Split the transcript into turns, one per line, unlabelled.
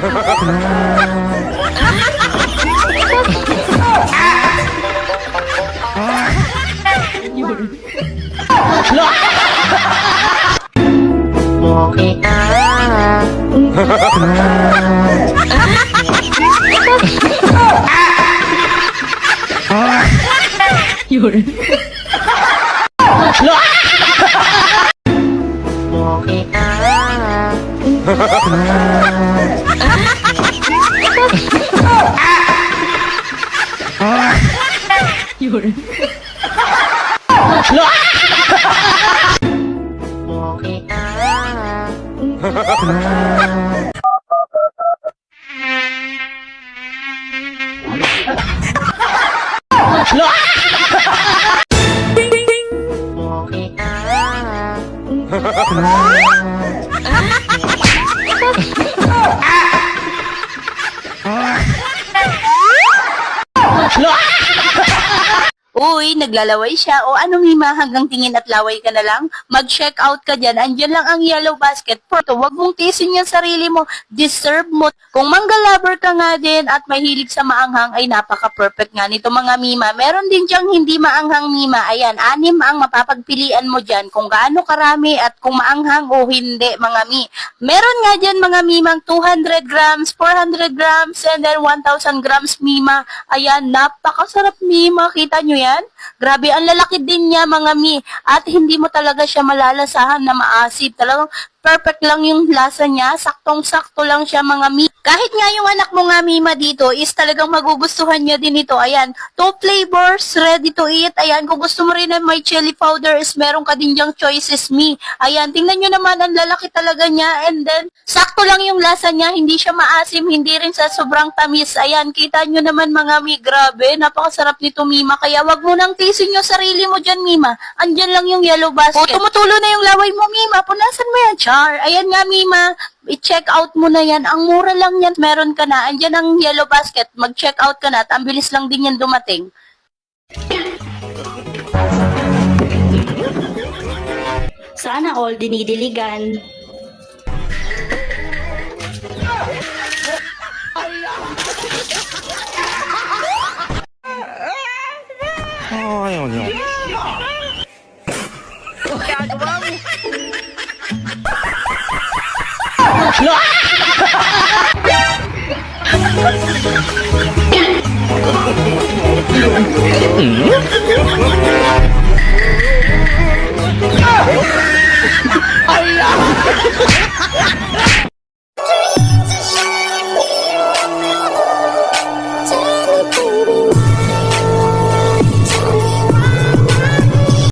Yun. Yun.
Uy, naglalaway siya. O ano Mima, hanggang tingin at laway ka na lang? Mag-check out ka dyan. Andyan lang ang yellow basket. Porto, wag mong tiisin yung sarili mo. Deserve mo. Kung mangga lover ka nga din at mahilig sa maanghang, ay napaka-perfect nga nito mga Mima. Meron din dyang hindi maanghang Mima. Ayan, 6 ang mapapagpilian mo dyan kung gaano karami at kung maanghang o hindi mga Mi. Meron nga dyan mga Mimang 200 grams, 400 grams, and then 1,000 grams Mima. Ayan, napakasarap Mima. Kita nyo yan? Grabe, ang lalaki din niya mga Mi. At hindi mo talaga siya malalasahan na maasim. Talagang perfect lang yung lasa niya. Saktong-sakto lang siya mga Mi. Kahit nga yung anak mo nga Mima dito is talagang magugustuhan niya din ito. Ayan, 2 flavors, ready to eat. Ayan, kung gusto mo rin na may chili powder is meron ka din diyang choices Mi. Ayan, tingnan nyo naman ang lalaki talaga niya. And then, sakto lang yung lasa niya. Hindi siya maasim, hindi rin sa sobrang tamis. Ayan, kita nyo naman mga Mi. Grabe, napakasarap nito Mima. Kaya wag mo nang tisin yung sarili mo dyan Mima. Andyan lang yung yellow basket. O, tumutulo na yung laway mo Mima. Punasan mo yan, Char. Ayan nga Mima. I-check out mo na yan. Ang mura lang yan. Meron ka na. Andyan ang yellow basket. Mag-check out ka na at ang bilis lang din yan dumating.
Sana all dinidiligan.
Ayaw niyo.
Gagawa mo.